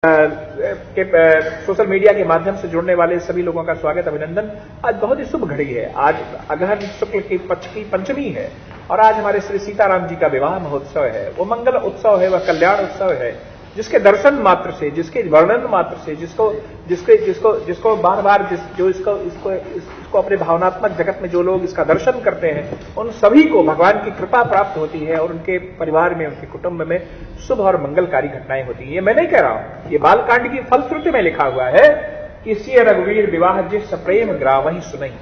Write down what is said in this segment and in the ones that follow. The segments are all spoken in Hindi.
के सोशल मीडिया के माध्यम से जुड़ने वाले सभी लोगों का स्वागत, अभिनंदन। आज बहुत ही शुभ घड़ी है। आज अगहन शुक्ल की पक्ष की पंचमी है और आज हमारे श्री सीताराम जी का विवाह महोत्सव है। वो मंगल उत्सव है, वह कल्याण उत्सव है, जिसके दर्शन मात्र से, जिसके वर्णन मात्र से, जिसको बार बार इसको अपने भावनात्मक जगत में जो लोग इसका दर्शन करते हैं, उन सभी को भगवान की कृपा प्राप्त होती है और उनके परिवार में, उनके कुटुंब में शुभ और मंगलकारी घटनाएं होती हैं। ये मैं नहीं कह रहा हूं, ये बालकांड की फलश्रुति में लिखा हुआ है कि सिय रघुवीर विवाह जिस प्रेम ग्रावहि सुनई,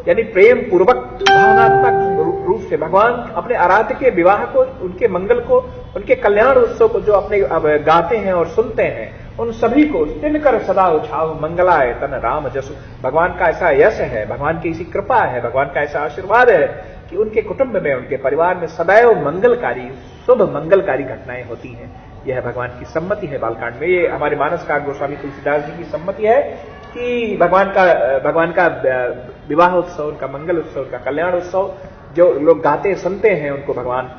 यानी प्रेम पूर्वक भावनात्मक रूप से भगवान अपने आराध्य के विवाह को, उनके मंगल को, उनके कल्याण उत्सव को जो अपने गाते हैं और सुनते हैं, उन सभी को तिनकर सदा उछाव मंगलाय तन राम जसु। भगवान का ऐसा यश है, भगवान की ऐसी कृपा है, भगवान का ऐसा आशीर्वाद है कि उनके कुटुंब में, उनके परिवार में सदैव मंगलकारी, शुभ मंगलकारी घटनाएं होती हैं। यह भगवान की सम्मति है बालकांड में। ये हमारे मानस का गोस्वामी तुलसीदास जी की सम्मति है कि भगवान का विवाह उत्सव, उनका मंगल उत्सव, उनका कल्याण उत्सव जो लोग गाते सुनते हैं, उनको भगवान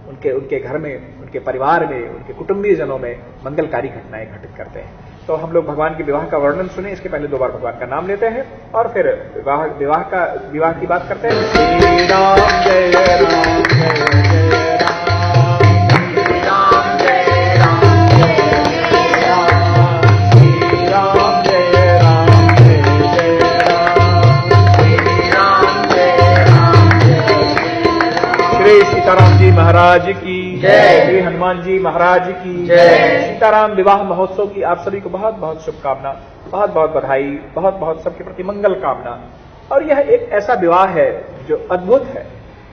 उनके घर में, उनके परिवार में, उनके कुटुंबीय जनों में मंगलकारी घटनाएं घटित करते हैं। तो हम लोग भगवान के विवाह का वर्णन सुने, इसके पहले दो बार भगवान का नाम लेते हैं और फिर विवाह की बात करते हैं। श्री राम जय राम जय सीताराम जी महाराज की जय, श्री हनुमान जी महाराज की जय। सीताराम विवाह महोत्सव की आप सभी को बहुत बहुत शुभकामना, बहुत बहुत बधाई, बहुत बहुत सबके प्रति मंगल कामना। और यह एक ऐसा विवाह है जो अद्भुत है,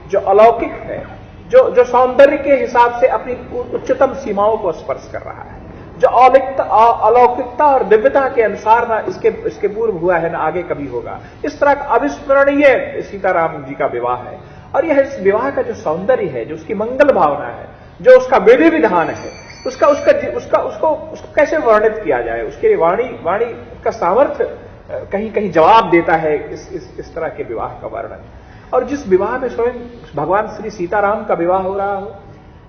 जो अलौकिक है, जो सौंदर्य के हिसाब से अपनी उच्चतम सीमाओं को स्पर्श कर रहा है, जो अलौकिकता और दिव्यता के अनुसार ना इसके पूर्व हुआ है, ना आगे कभी होगा। इस तरह का अविस्मरणीय सीताराम जी का विवाह है। और यह इस विवाह का जो सौंदर्य है, जो उसकी मंगल भावना है, जो उसका विधि विधान है, उसको कैसे वर्णित किया जाए, उसके लिए वाणी का सामर्थ्य कहीं कहीं जवाब देता है इस तरह के विवाह का वर्णन। और जिस विवाह में स्वयं भगवान श्री सीताराम का विवाह हो रहा हो,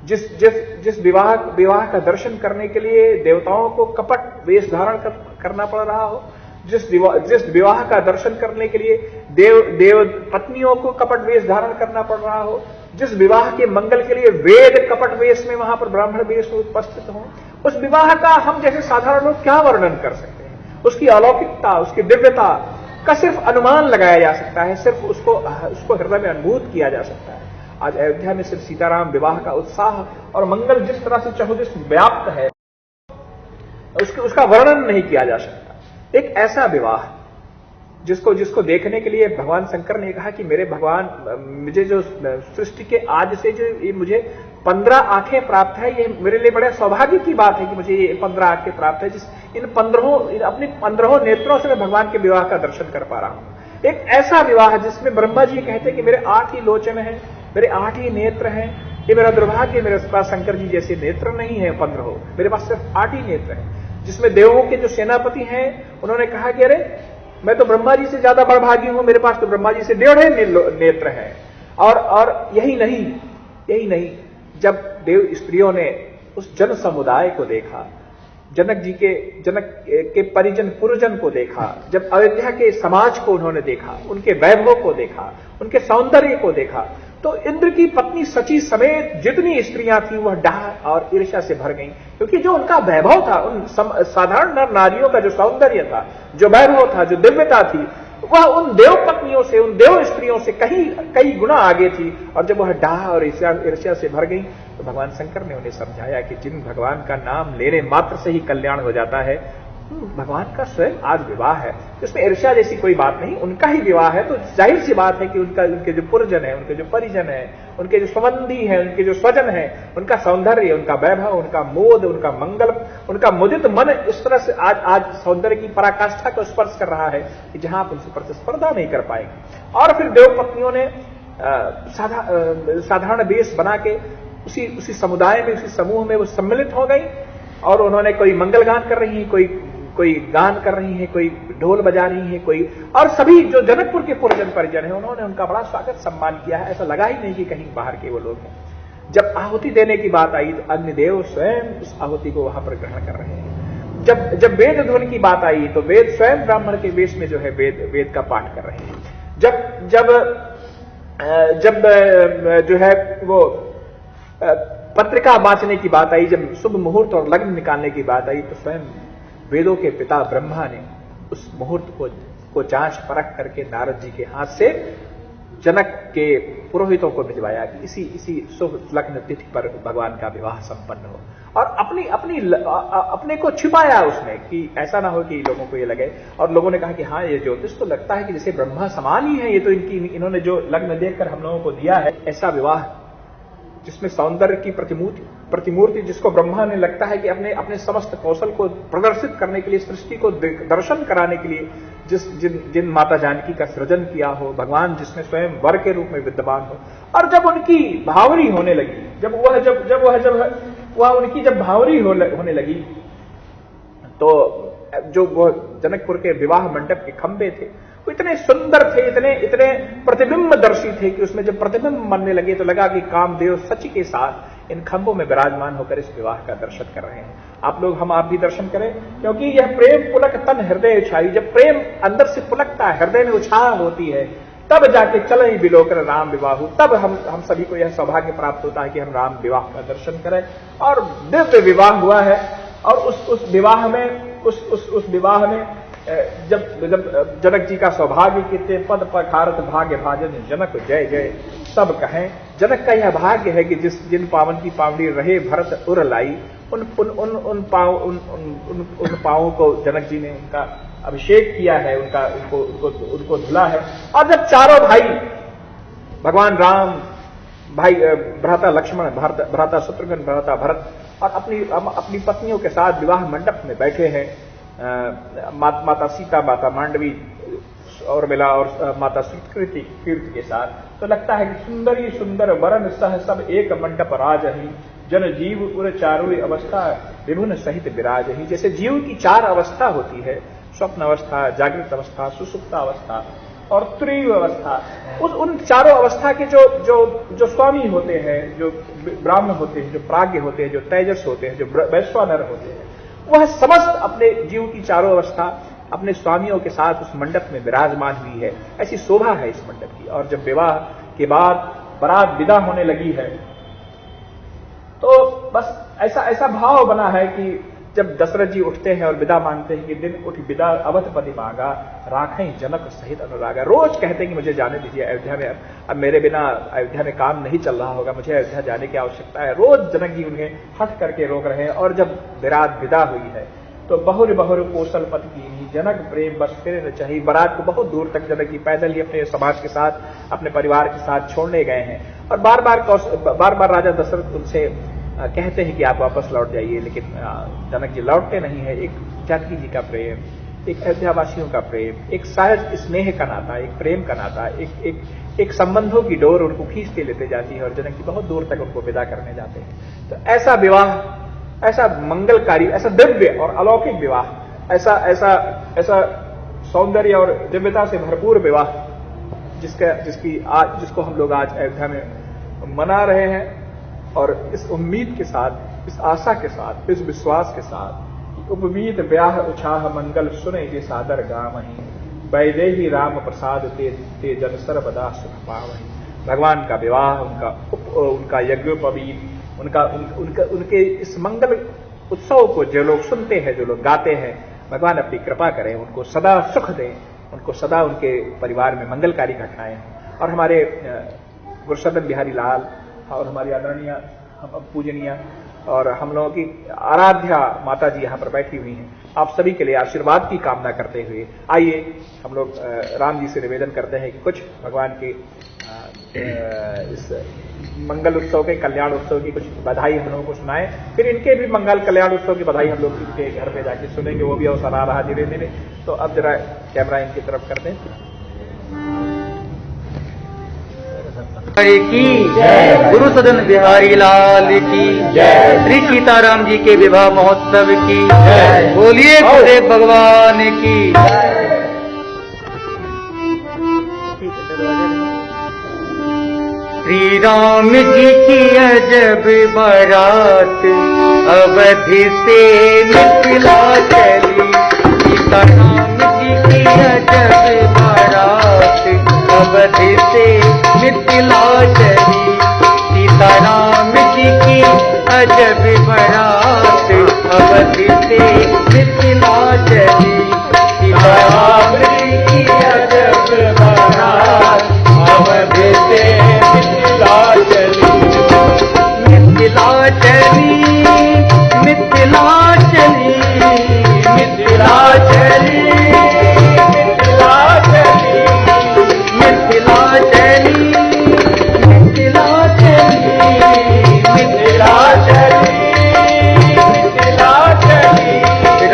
जिस विवाह का दर्शन करने के लिए देवताओं को कपट वेश धारण करना पड़ रहा हो, जिस विवाह का दर्शन करने के लिए देव पत्नियों को कपट वेश धारण करना पड़ रहा हो, जिस विवाह के मंगल के लिए वेद कपट वेश में वहां पर ब्राह्मण वेश में उपस्थित हो, उस विवाह का हम जैसे साधारण लोग क्या वर्णन कर सकते हैं। उसकी अलौकिकता, उसकी दिव्यता का सिर्फ अनुमान लगाया जा सकता है, सिर्फ उसको हृदय में अनुभूत किया जा सकता है। आज अयोध्या में सिर्फ सीताराम विवाह का उत्साह और मंगल जिस तरह से चहुदिश व्याप्त है, उसका वर्णन नहीं किया जा सकता। एक ऐसा विवाह जिसको देखने के लिए भगवान शंकर ने कहा कि मेरे भगवान, मुझे जो सृष्टि के आज से जो ये मुझे 15 आंखें प्राप्त है, ये मेरे लिए बड़े सौभाग्य की बात है कि मुझे ये 15 आंखें प्राप्त है, अपनी 15 नेत्रों से मैं भगवान के विवाह का दर्शन कर पा रहा हूं। एक ऐसा विवाह जिसमें ब्रह्मा जी कहते हैं कि मेरे 8 ही लोचन हैं, मेरे 8 ही नेत्र हैं। ये मेरा दुर्भाग्य, मेरे पास शंकर जी जैसे नेत्र नहीं है 15, मेरे पास सिर्फ 8 ही नेत्र हैं। जिसमें देवों के जो सेनापति हैं, उन्होंने कहा कि अरे मैं तो ब्रह्मा जी से ज्यादा बड़भागी हूं, मेरे पास तो ब्रह्मा जी से 1.5 नेत्र हैं। और यही नहीं, जब देव स्त्रियों ने उस जन समुदाय को देखा, जनक के परिजन पुरजन को देखा, जब अयोध्या के समाज को उन्होंने देखा, उनके वैभव को देखा, उनके सौंदर्य को देखा, तो इंद्र की पत्नी सची समेत जितनी स्त्रियां थी वह डाह और ईर्ष्या से भर गईं, क्योंकि जो उनका वैभव था, उन साधारण नर नारियों का जो सौंदर्य था, जो वैभव था, जो दिव्यता थी, वह उन देव पत्नियों से, उन देव स्त्रियों से कई गुना आगे थी। और जब वह डाह और ईर्ष्या से भर गई, तो भगवान शंकर ने उन्हें समझाया कि जिन भगवान का नाम लेने मात्र से ही कल्याण हो जाता है, भगवान का स्वयं आज विवाह है, इसमें ईर्ष्या जैसी कोई बात नहीं, उनका ही विवाह है। तो जाहिर सी बात है कि उनके जो पुरजन है, उनके जो परिजन है, उनके जो संबंधी हैं, उनके जो स्वजन है, उनका सौंदर्य, उनका वैभव, उनका मोद, उनका मंगल, उनका मुदित मन इस तरह से आज सौंदर्य की पराकाष्ठा को स्पर्श कर रहा है कि जहां आप उनसे प्रतिस्पर्धा नहीं कर पाएंगे। और फिर देव पत्नियों ने साधारण वेश बना के उसी समुदाय में, उसी समूह में वो सम्मिलित हो गई और उन्होंने कोई मंगल गान कर रही है, कोई गान कर रही है, कोई ढोल बजा रही है, कोई, और सभी जो जनकपुर के पुरजन परिजन है, उन्होंने उनका बड़ा स्वागत सम्मान किया है। ऐसा लगा ही नहीं कि कहीं बाहर के वो लोग हैं। जब आहुति देने की बात आई तो अग्निदेव स्वयं उस आहुति को वहां पर ग्रहण कर रहे हैं। जब वेद ध्वनि की बात आई तो वेद स्वयं ब्राह्मण के वेश में जो है वेद का पाठ कर रहे हैं। जब जो है वो पत्रिका बांचने की बात आई, जब शुभ मुहूर्त और लग्न निकालने की बात आई, तो स्वयं वेदों के पिता ब्रह्मा ने उस मुहूर्त को जांच परख करके नारद जी के हाथ से जनक के पुरोहितों को भिजवाया कि इसी शुभ लग्न तिथि पर भगवान का विवाह संपन्न हो, और अपने को छिपाया उसमें कि ऐसा ना हो कि लोगों को ये लगे। और लोगों ने कहा कि हाँ, ये ज्योतिष तो लगता है कि जैसे ब्रह्मा समान ही है, ये तो इन्होंने जो लग्न देखकर हम लोगों को दिया है, ऐसा विवाह जिसमें सौंदर्य की प्रतिमूर्ति, जिसको ब्रह्मा ने लगता है कि अपने समस्त कौशल को प्रदर्शित करने के लिए, सृष्टि को दर्शन कराने के लिए जिन माता जानकी का सृजन किया हो, भगवान जिसमें स्वयं वर के रूप में विद्यमान हो। और जब उनकी भावरी होने लगी, वह उनकी जब भावरी होने लगी, तो जो वो जनकपुर के विवाह मंडप के खंभे थे वो इतने सुंदर थे, इतने प्रतिबिंबदर्शी थे कि उसमें जब प्रतिबिंब बनने लगे तो लगा कि कामदेव सच के साथ इन खंभों में विराजमान होकर इस विवाह का दर्शन कर रहे हैं। आप भी दर्शन करें, क्योंकि यह प्रेम पुलक तन हृदय उछाई। जब प्रेम अंदर से पुलकता है, हृदय में उछाह होती है, तब जाके चले बिलोकर राम विवाह, तब हम सभी को यह सौभाग्य प्राप्त होता है कि हम राम विवाह का दर्शन करें। और दिव्य विवाह हुआ है। और उस विवाह में जब जनक जी का सौभाग्य कितने पद पखारत भाग्य भाजन जनक जय जय सब कहें। जनक का यह भाग्य है कि जिन पावन की पावनी रहे भरत उर लाई, उन पावों को जनक जी ने उनका अभिषेक किया है, उनको धुला है। और जब चारों भाई भगवान राम, भाई भ्राता लक्ष्मण, भ्राता शत्रुघ्न, भ्राता भरत और अपनी पत्नियों के साथ विवाह मंडप में बैठे हैं, माता सीता, माता मांडवी और मिला और माता सुकृति कीर्ति के साथ, तो लगता है कि सुंदर ही सुंदर वरन सह सब एक मंडप राजहि, जन जीव उर चारों अवस्था विभुन सहित विराजहि। जैसे जीव की 4 अवस्था होती है, स्वप्न अवस्था, जागृत अवस्था, सुसुप्ता अवस्था और तुरीय अवस्था। उन चारों अवस्था के जो स्वामी होते हैं, जो ब्राह्मण होते हैं, जो प्राज्ञ होते हैं, जो तेजस होते हैं, जो वैश्वानर होते हैं, वह समस्त अपने जीव की 4 अवस्था अपने स्वामियों के साथ उस मंडप में विराजमान हुई है। ऐसी शोभा है इस मंडप की। और जब विवाह के बाद बारात विदा होने लगी है, तो बस ऐसा भाव बना है कि जब दशरथ जी उठते हैं और विदा मांगते हैं कि दिन उठ विदा अवधपति मांगा, राखें जनक सहित अनुरागा। रोज कहते हैं कि मुझे जाने दीजिए अयोध्या में, अब मेरे बिना अयोध्या में काम नहीं चल रहा होगा, मुझे अयोध्या जाने की आवश्यकता है। रोज जनक जी उन्हें हट करके रोक रहे हैं। और जब बारात विदा हुई है तो बहुर बहुर कौशल पति की जनक प्रेम बस फिर न चाहिए। बारात को बहुत दूर तक जनक जी पैदल ही अपने समाज के साथ, अपने परिवार के साथ छोड़ने गए हैं। और बार बार राजा दशरथ उनसे कहते हैं कि आप वापस लौट जाइए, लेकिन जनक जी लौटते नहीं है। एक जानकी जी का प्रेम, एक अयोध्यावासियों का प्रेम, एक सहज स्नेह का नाता, एक प्रेम का नाता, एक संबंधों की डोर उनको खींच के लेते जाती है और जनक जी बहुत दूर तक उनको विदा करने जाते हैं। तो ऐसा विवाह, ऐसा मंगलकारी, ऐसा दिव्य और अलौकिक विवाह, ऐसा सौंदर्य और दिव्यता से भरपूर विवाह जिसको हम लोग आज अयोध्या में मना रहे हैं। और इस उम्मीद के साथ, इस आशा के साथ, इस विश्वास के साथ, उपवीत ब्याह उछाह मंगल सुने जे सादर गावहीं, वैदेही राम प्रसाद ते जन सर्वदा सुख पावहीं। भगवान का विवाह, उनका यज्ञोपवीत, उनके इस मंगल उत्सव को जो लोग सुनते हैं, जो लोग गाते हैं, भगवान अपनी कृपा करें, उनको सदा सुख दें, उनको सदा उनके परिवार में मंगलकारी घटनाएं हों। और हमारे गुरुसदन बिहारी लाल और हमारी आदरणीय पूजनीय और हम लोगों की आराध्या माता जी यहाँ पर बैठी हुई हैं, आप सभी के लिए आशीर्वाद की कामना करते हुए आइए हम लोग राम जी से निवेदन करते हैं कि कुछ भगवान के इस मंगल उत्सव के, कल्याण उत्सव की कुछ बधाई हम लोगों को सुनाएं। फिर इनके भी मंगल कल्याण उत्सव की बधाई हम लोग इनके घर पे जाके सुनेंगे, वो भी अवसर आ रहा धीरे धीरे। तो अब जरा कैमरा इनकी तरफ कर दें। की गुरु सदन बिहारी लाल की जय। श्री सीताराम जी के विवाह महोत्सव की जय। बोलिए गुरुदेव भगवान की श्री राम जी की अजब बारात अवधि से मिथिला चली। सीता राम जी की अजब बारात अवधि से मिथिला चली। सीता राम जी की अजब बारात अवधि से मिथिला चली। सीता राम जी की अजब बारात अवधि से मिथिला चली। मिथिला चली, मिथिला चली, मिथिला चली, मिथिला चली, मिथिला चली, मिथिला चली, मिथिला चली, मिथिला चली।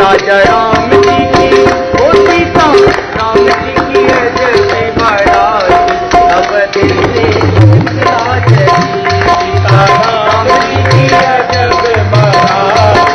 राजा राम जी की ओ सीता राम जी की अजब बारात अवधि से मिथिला चली। सीता राम जी की अजब बारात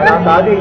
दादी